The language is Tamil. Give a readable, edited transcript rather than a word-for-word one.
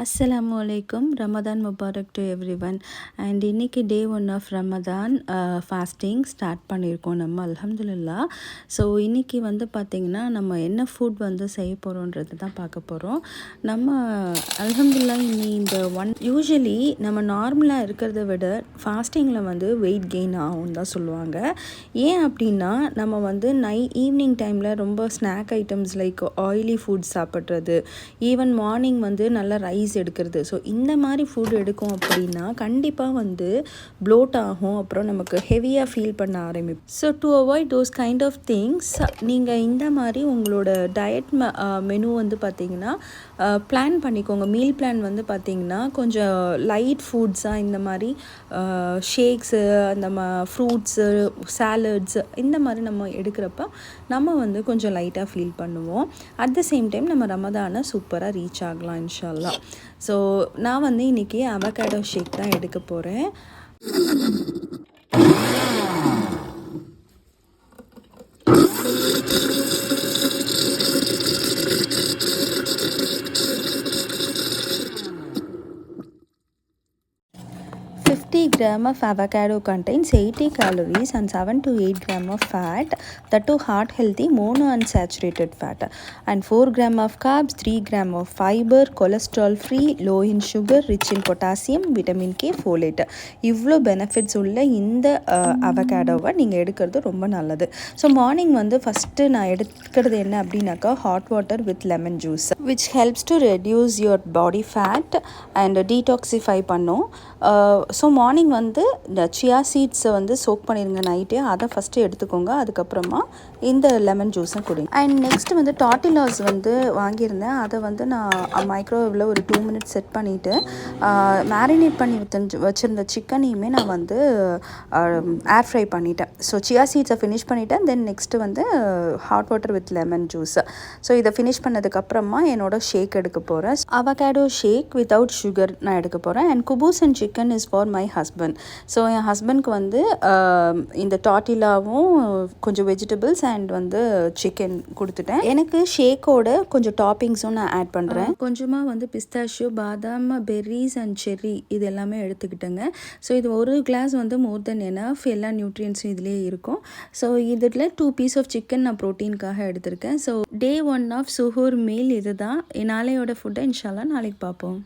அஸ்ஸலாமு அலைக்கும். Ramadan Mubarak to every one. And இன்றைக்கி டே 1 ஆஃப் ரமதான் ஃபாஸ்டிங் ஸ்டார்ட் பண்ணியிருக்கோம் நம்ம, அல்ஹம்துலில்லா. ஸோ இன்றைக்கி பார்த்திங்கன்னா நம்ம என்ன ஃபுட் செய்ய போகிறோன்றது தான் பார்க்க போகிறோம். நம்ம அல்ஹம்துலில்லா இந்த யூஸ்வலி நம்ம நார்மலாக இருக்கிறத விட ஃபாஸ்டிங்கில் வெயிட் கெயின் ஆகும் தான் சொல்லுவாங்க. ஏன் அப்படின்னா நம்ம ஈவினிங் டைமில் ரொம்ப snack items like oily food சாப்பிட்றது, ஈவன் மார்னிங் நல்லா ரைஸ் எடுக்கிறது. ஸோ இந்த மாதிரி ஃபுட் எடுக்கும் அப்படின்னா கண்டிப்பாக ப்ளோட் ஆகும், அப்புறம் நமக்கு ஹெவியாக ஃபீல் பண்ண ஆரம்பிக்கும். So to avoid those kind of things நீங்கள் இந்த மாதிரி உங்களோட டயட் மெனு பார்த்திங்கன்னா பிளான் பண்ணிக்கோங்க. மீல் பிளான் பார்த்திங்கன்னா கொஞ்சம் லைட் ஃபுட்ஸாக இந்த மாதிரி ஷேக்ஸு, அந்த ஃப்ரூட்ஸு, சாலட்ஸ் இந்த மாதிரி நம்ம எடுக்கிறப்ப நம்ம கொஞ்சம் லைட்டாக ஃபீல் பண்ணுவோம். அட் த சேம் டைம் நம்ம ரமதானை சூப்பராக ரீச் ஆகலாம் இன்ஷா அல்லாஹ். ஸோ நான் இன்றைக்கி அவகாடோ ஷேக் தான் எடுக்க போகிறேன். Gram of avocado contains 80 calories and 7 to 8 gram of fat, that too heart healthy monounsaturated fat, and 4 gram of carbs, 3 gram of fiber, cholesterol free, low in sugar, rich in potassium, vitamin K, folate. இவ்வளோ பெனிஃபிட்ஸ் உள்ள இந்த அவகாடோவை நீங்கள் எடுக்கிறது ரொம்ப நல்லது. ஸோ மார்னிங் ஃபஸ்ட்டு நான் எடுக்கிறது என்ன அப்படின்னாக்கா hot water with lemon juice, which helps to reduce your body fat and detoxify பண்ணும். ஸோ மார்னிங் இந்த சியா சீட்ஸை சோக் பண்ணிடுங்க நைட்டே, அதை ஃபஸ்ட்டு எடுத்துக்கோங்க. அதுக்கப்புறமா இந்த லெமன் ஜூஸை குடிங்க. அண்ட் நெக்ஸ்ட்டு டாட்டிலாஸ் வாங்கியிருந்தேன். அதை நான் மைக்ரோவேவில் ஒரு 2 minutes செட் பண்ணிவிட்டு மேரினேட் பண்ணி வச்சுருந்த சிக்கனையுமே நான் ஏர் ஃப்ரை பண்ணிட்டேன். ஸோ சியா சீட்ஸை ஃபினிஷ் பண்ணிவிட்டேன். Then next hot water with lemon juice. So இதை ஃபினிஷ் பண்ணதுக்கப்புறமா என்னோட ஷேக் எடுக்க போகிறேன். அவகாடோ ஷேக் வித்தவுட் சுகர் நான் எடுக்க போகிறேன். அண்ட் குபூஸ் and chicken is for my husband. So என் ஹஸ்பண்ட்க்கு இந்த டாட்டிலாவும் கொஞ்சம் வெஜிடபிள்ஸ் அண்ட் சிக்கன் கொடுத்துட்டேன். எனக்கு ஷேக்கோட கொஞ்சம் டாப்பிங்ஸும் நான் ஆட் பண்ணுறேன். கொஞ்சமாக பிஸ்தாஷியோ, பாதாம், பெர்ரிஸ் அண்ட் செர்ரி இது எல்லாமே எடுத்துக்கிட்டேங்க. ஸோ இது ஒரு கிளாஸ் மோர் தென் எனஃப், எல்லா நியூட்ரியன்ஸும் இதுலேயே இருக்கும். ஸோ இதில் 2 பீஸ் ஆஃப் சிக்கன் நான் ப்ரோட்டீனுக்காக எடுத்திருக்கேன். ஸோ டே 1 ஆஃப் சுஹூர் மீல் இது தான். நாளையோட ஃபுட்டை இன்ஷால்லா நாளைக்கு பார்ப்போம்.